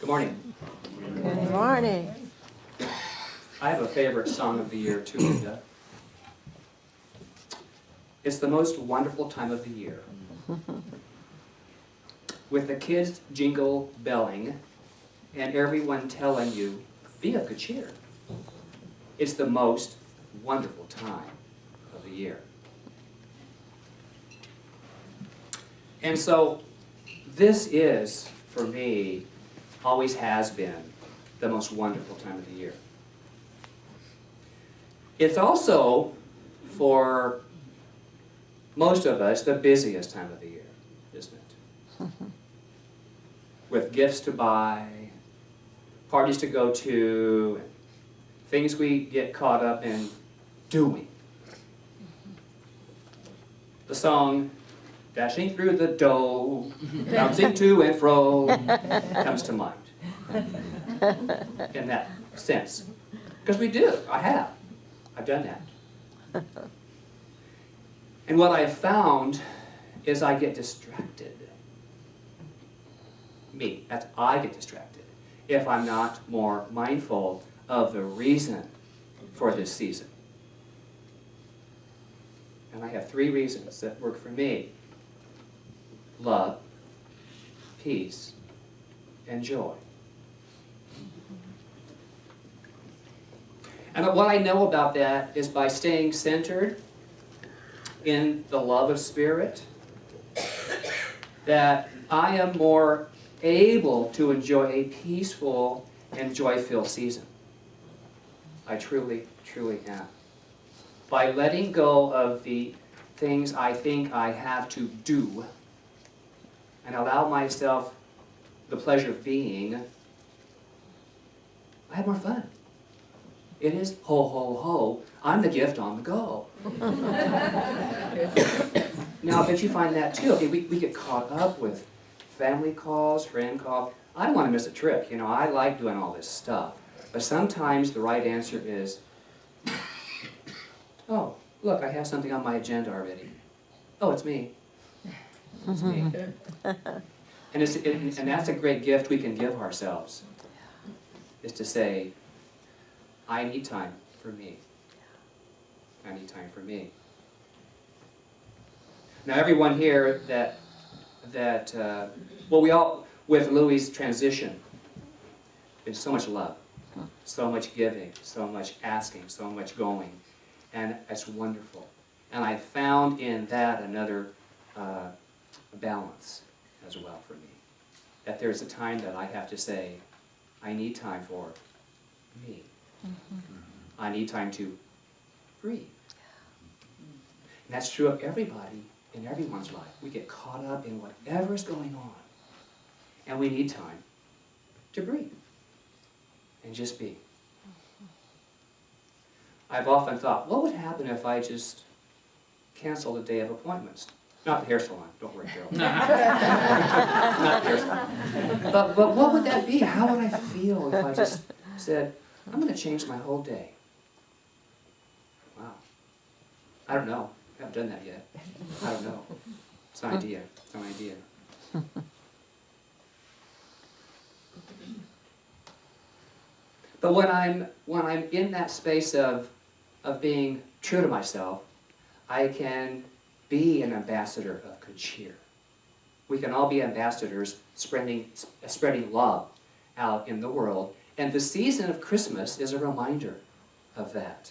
Good morning. Good morning. I have a favorite song of the year too, Linda. It's the most wonderful time of the year. With the kids jingle belling and everyone telling you, be of good cheer. It's the most wonderful time of the year. And so this is, for me, always has been the most wonderful time of the year. It's also, for most of us, the busiest time of the year, isn't it? With gifts to buy, parties to go to, and things we get caught up in doing. The song, dashing through the dough, bouncing to and fro, comes to mind. In that sense. Because we do. I have. I've done that. And what I have found is I get distracted. I get distracted if I'm not more mindful of the reason for this season. And I have 3 reasons that work for me. Love, peace, and joy. And what I know about that is by staying centered in the love of Spirit, that I am more able to enjoy a peaceful and joy-filled season. I truly, truly am. By letting go of the things I think I have to do and allow myself the pleasure of being, I have more fun. It is ho, ho, ho. I'm the gift on the go. Now, I bet you find that too. Okay, we get caught up with family calls, friend calls. I don't want to miss a trip. You know, I like doing all this stuff. But sometimes the right answer is, oh, look, I have something on my agenda already. Oh, it's me. It's me. And that's a great gift we can give ourselves, is to say, I need time for me. I need time for me. Now, everyone here we all, with Louie's transition, there's so much love, so much giving, so much asking, so much going, and it's wonderful. And I found in that another balance as well for me. That there's a time that I have to say, I need time for me. I need time to breathe. And that's true of everybody in everyone's life. We get caught up in whatever's going on. And we need time to breathe and just be. I've often thought, what would happen if I just canceled a day of appointments? Not the hair salon, don't worry, Carol. Not the hair salon. But what would that be? How would I feel if I just said, I'm going to change my whole day? Wow. I don't know. I haven't done that yet. I don't know. It's an idea. It's an idea. But when I'm in that space of being true to myself, I can be an ambassador of good cheer. We can all be ambassadors spreading love out in the world. And the season of Christmas is a reminder of that.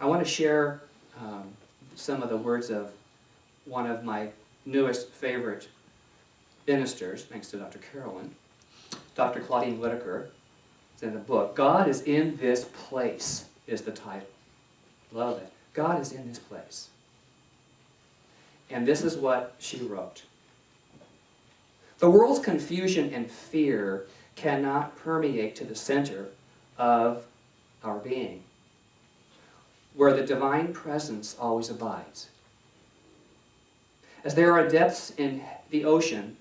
I want to share some of the words of one of my newest favorite ministers, thanks to Dr. Carolyn, Dr. Claudine Whitaker. It's in the book. God is in this place is the title. Love it. God is in this place. And this is what she wrote. The world's confusion and fear cannot permeate to the center of our being, where the divine presence always abides. As there are depths in the ocean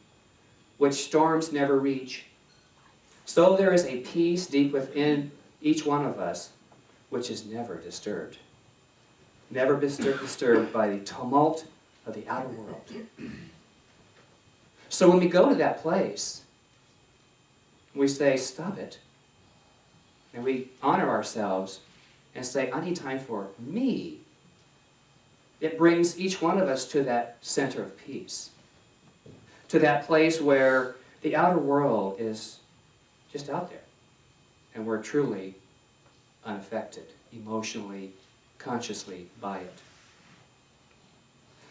which storms never reach, so there is a peace deep within each one of us which is never disturbed. Never disturbed by the tumult of the outer world. So when we go to that place, We say, stop it. And we honor ourselves and say, I need time for me. It brings each one of us to that center of peace, to that place where the outer world is just out there, and we're truly unaffected, emotionally, consciously by it.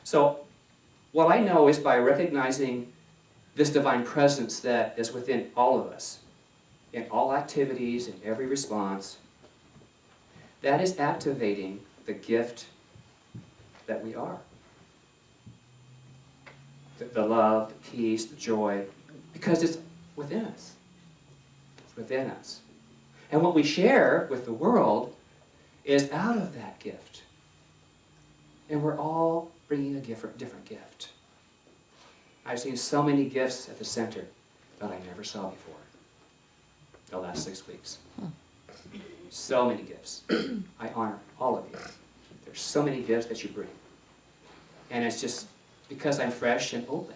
So, what I know is by recognizing this divine presence that is within all of us, in all activities, in every response, that is activating the gift that we are. The love, the peace, the joy, because it's within us. It's within us. And what we share with the world is out of that gift. And we're all bringing a different gift. I've seen so many gifts at the center that I never saw before the last 6 weeks. So many gifts. I honor all of you. There's so many gifts that you bring. And it's just because I'm fresh and open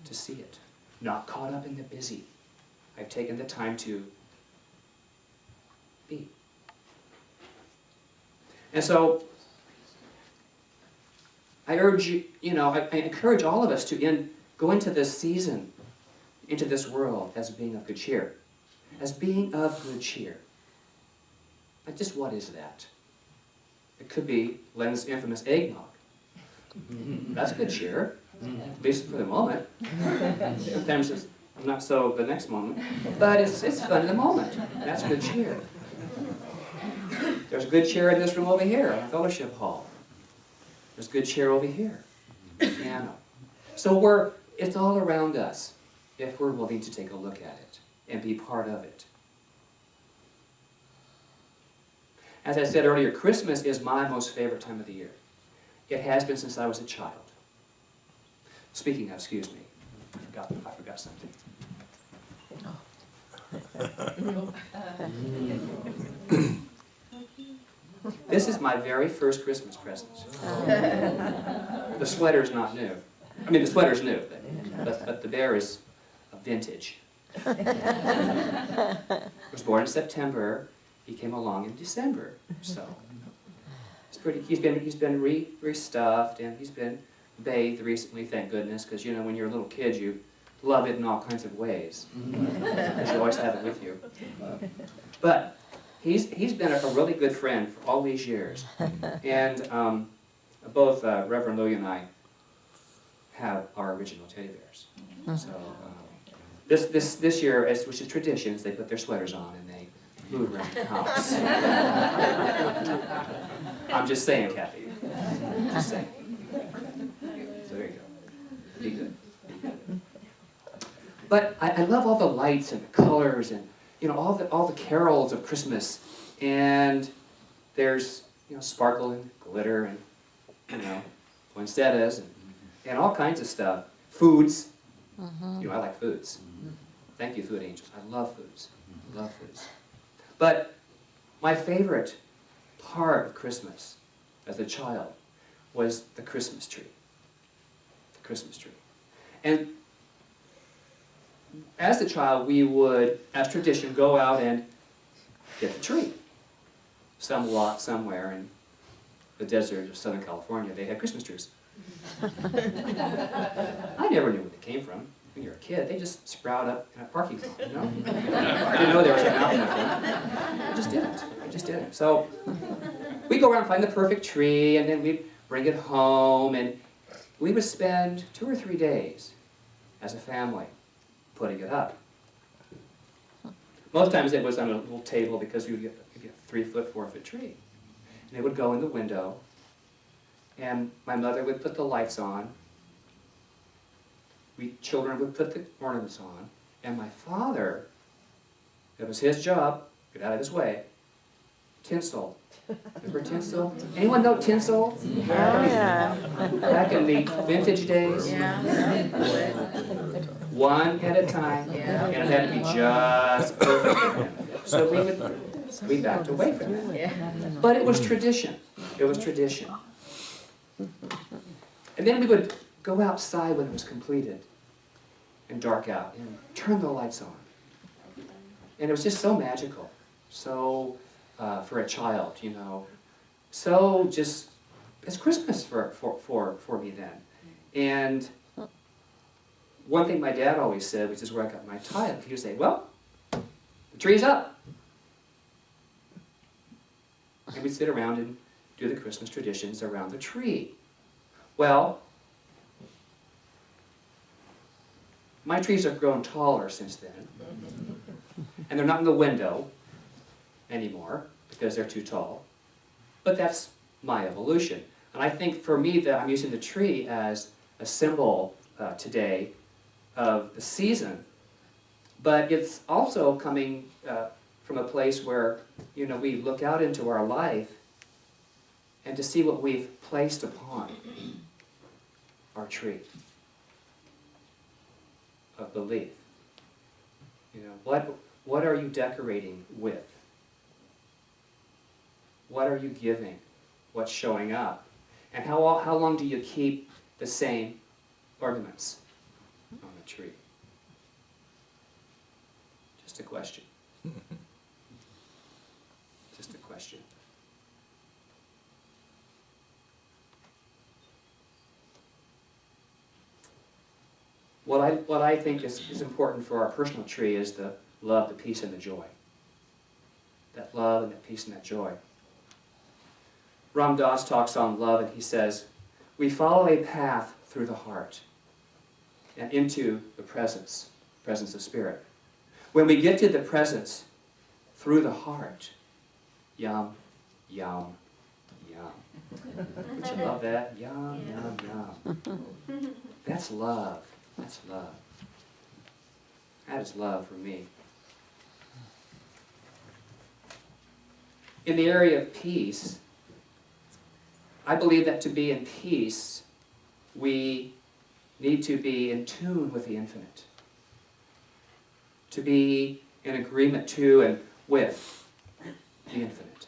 to see it. Not caught up in the busy. I've taken the time to be. And so, I urge you, I encourage all of us to go into this season, into this world as being of good cheer. As being of good cheer. Like, just what is that? It could be Len's infamous eggnog. That's good cheer, at least for the moment. Sometimes it's not so the next moment, but it's fun in the moment. That's good cheer. There's good cheer in this room over here, in the fellowship hall. There's good cheer over here, piano. So it's all around us if we're willing to take a look at it and be part of it. As I said earlier, Christmas is my most favorite time of the year. It has been since I was a child. Speaking of, excuse me, I forgot something. This is my very first Christmas present. The sweater's not new. I mean, the sweater's new, but the bear is a vintage. He was born in September. He came along in December, so it's pretty. He's been restuffed, and he's been bathed recently. Thank goodness, because when you're a little kid, you love it in all kinds of ways, because you always have it with you. But he's been a really good friend for all these years, and both Reverend Louie and I have our original teddy bears. So this year, which is tradition, is they put their sweaters on and they move around the house. I'm just saying, Kathy. Just saying. So there you go. Be good. Be good. But I love all the lights and the colors and all the carols of Christmas. And there's sparkle and glitter and poinsettias and all kinds of stuff. Foods. I like foods. Thank you, food angels. I love foods. I love foods. But my favorite part of Christmas as a child was the Christmas tree. The Christmas tree. And as a child, we would, as tradition, go out and get the tree. Some lot somewhere in the desert of Southern California, they had Christmas trees. I never knew where they came from. When you're a kid, they just sprout up in a parking lot, I didn't know there was a mountain with them. I just didn't. So we go around and find the perfect tree, and then we'd bring it home, and we would spend 2 or 3 days as a family putting it up. Most times it was on a little table because you'd get a 3-foot, 4-foot tree. And it would go in the window, and my mother would put the lights on. We children would put the ornaments on, and my father, it was his job, get out of his way, Tinsel. Remember Tinsel? Anyone know Tinsel? Oh, yeah. Back in the vintage days? One at a time, and it had to be just perfect. So we backed away from it. But it was tradition. It was tradition. And then we would go outside when it was completed and dark out and turn the lights on. And it was just so magical, so for a child, you know, so just, it's Christmas for me then. And one thing my dad always said, which is where I got my title, he would say, well, the tree's up. And we'd sit around and do the Christmas traditions around the tree. Well, my trees have grown taller since then. And they're not in the window anymore because they're too tall. But that's my evolution. And I think for me that I'm using the tree as a symbol today of the season. But it's also coming from a place where, you know, we look out into our life and to see what we've placed upon our tree of belief. You know, what are you decorating with? What are you giving? What's showing up? And how long do you keep the same ornaments on the tree? Just a question. Just a question. What I think is important for our personal tree is the love, the peace, and the joy. That love and that peace and that joy. Ram Dass talks on love and he says, we follow a path through the heart and into the presence of spirit. When we get to the presence through the heart, yum, yum, yum. Don't you love that? Yum, yum, yum. That's love. That's love. That is love for me. In the area of peace, I believe that to be in peace, we need to be in tune with the infinite. To be in agreement to and with the infinite.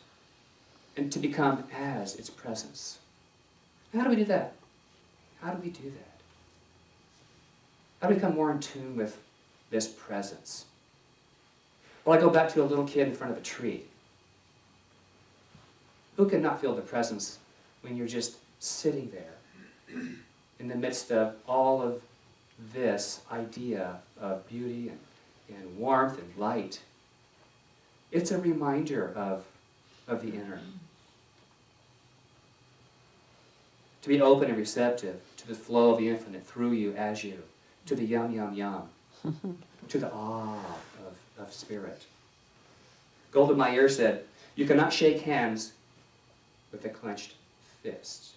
And to become as its presence. How do we do that? How do we do that? How do we become more in tune with this presence? Well, I go back to a little kid in front of a tree. Who can not feel the presence when you're just sitting there in the midst of all of this idea of beauty and warmth and light? It's a reminder of the inner. To be open and receptive to the flow of the infinite through you, as you, to the yum, yum, yum, to the awe of spirit. Golda Meir said, you cannot shake hands with a clenched fist.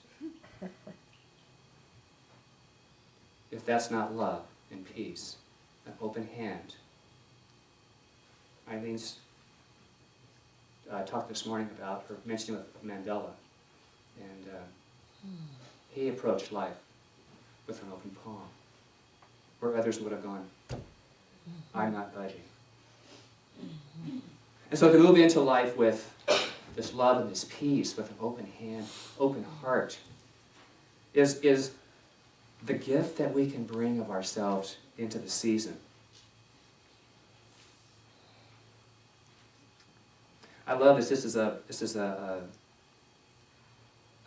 If that's not love and peace, an open hand. Eileen's talked this morning about her mentioning of Mandela. And he approached life with an open palm, where others would have gone, I'm not budging. And so to move into life with this love and this peace, with an open hand, open heart, is the gift that we can bring of ourselves into the season. I love this. This is an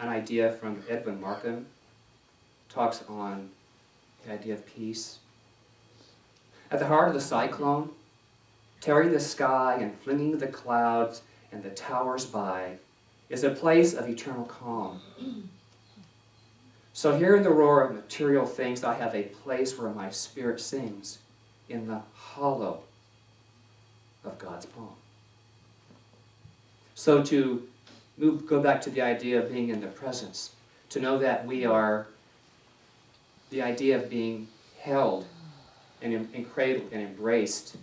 idea from Edwin Markham. Talks on the idea of peace. At the heart of the cyclone, tearing the sky and flinging the clouds and the towers by, is a place of eternal calm. So here in the roar of material things, I have a place where my spirit sings in the hollow of God's palm. So to go back to the idea of being in the presence, to know that we are, the idea of being held and cradled and embraced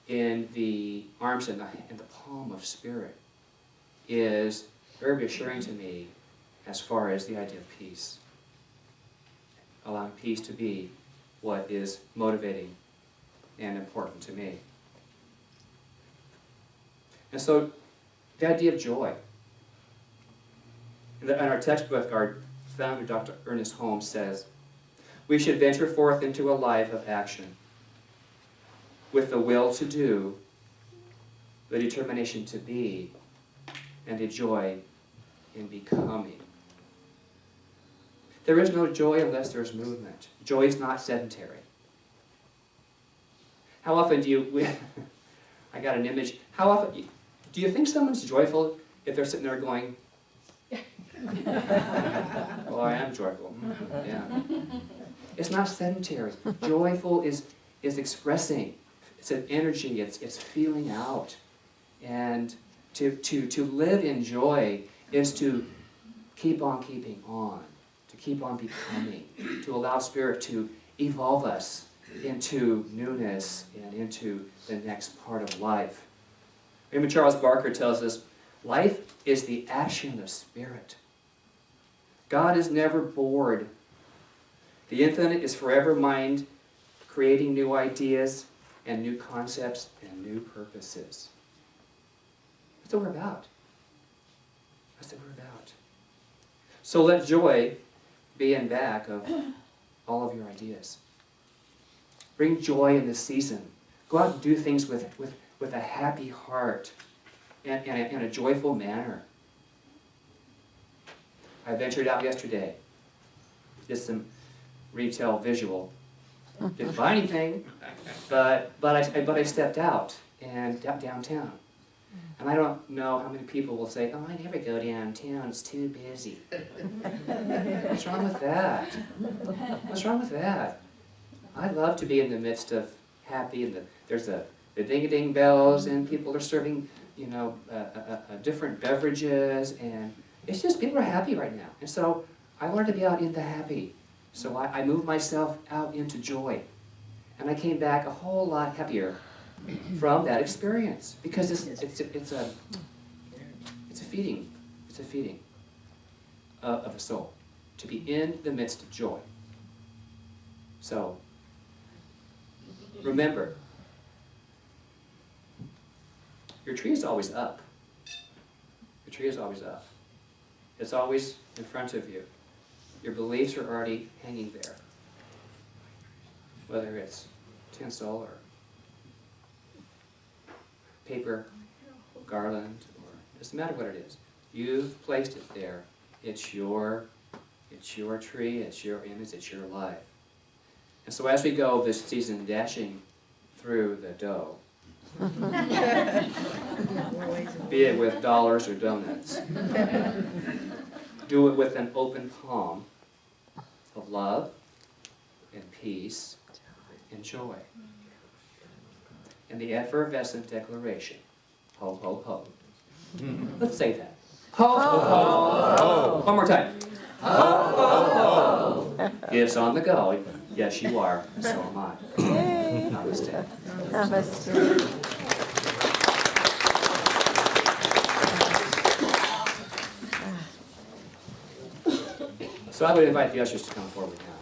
in the arms and the palm of spirit is very reassuring to me as far as the idea of peace. Allowing peace to be what is motivating and important to me. And so the idea of joy. In our textbook, our founder, Dr. Ernest Holmes, says, we should venture forth into a life of action with the will to do the determination to be, and a joy in becoming. There is no joy unless there's movement. Joy is not sedentary. How often do you, I got an image, how often, do you think someone's joyful if they're sitting there going, well, I am joyful. Yeah. It's not sedentary. Joyful is expressing. It's an energy. It's feeling out. And to live in joy is to keep on keeping on, to keep on becoming, to allow Spirit to evolve us into newness and into the next part of life. Raymond Charles Barker tells us, life is the action of Spirit. God is never bored. The infinite is forever mind, creating new ideas and new concepts and new purposes. That's what we're about. That's what we're about. So let joy be in back of all of your ideas. Bring joy in this season. Go out and do things with a happy heart and in a joyful manner. I ventured out yesterday, did some retail visual. Didn't buy anything, but I stepped out and downtown. And I don't know how many people will say, oh, I never go downtown, it's too busy. What's wrong with that? What's wrong with that? I love to be in the midst of happy, and there's the ding-a-ding bells, and people are serving, different beverages, and it's just, people are happy right now. And so I wanted to be out in the happy. So I moved myself out into joy. And I came back a whole lot happier from that experience. Because it's a feeding. It's a feeding of the soul. To be in the midst of joy. So, remember, your tree is always up. Your tree is always up. It's always in front of you. Your beliefs are already hanging there. Whether it's tinsel or paper, garland, or doesn't matter what it is. You've placed it there. It's your tree, it's your image, it's your life. And so as we go this season dashing through the dough, be it with dollars or donuts, do it with an open palm of love and peace and joy. And the effervescent declaration, ho, ho, ho. Let's say that. Ho, ho, ho, ho. One more time. Ho, ho, ho. It's on the go. Yes, you are. So am I. Namaste. Namaste. So I would invite the ushers to come forward now.